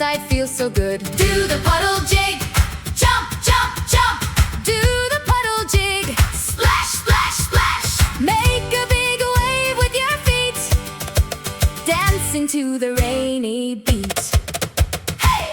outside feels so good. Do the puddle jig, jump, jump, jump. Do the puddle jig, splash, splash, splash. Make a big wave with your feet, dance into the rainy beat. Hey!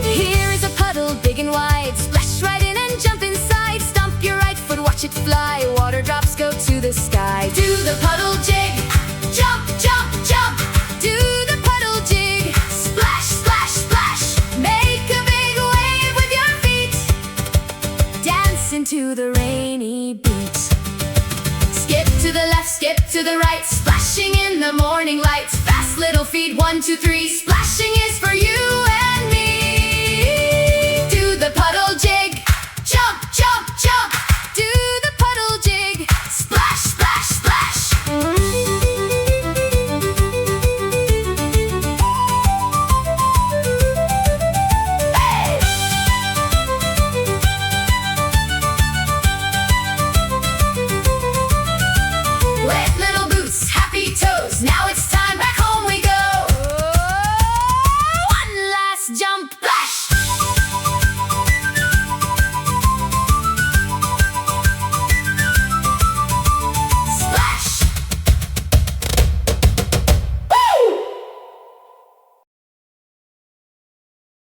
Here's a puddle big and wide, splash right in and jump inside. Stomp your right foot, watch it fly, water drops go to the sky. Do the puddle jig, jump, jump, jump. Do the puddle jig, splash, splash, splash. Make a big wave with your feet, dance into the rainy beat. Skip to the left, skip to the right, splashing in the morning light. Fast little feet, 1, 2, 3, splashing is for you.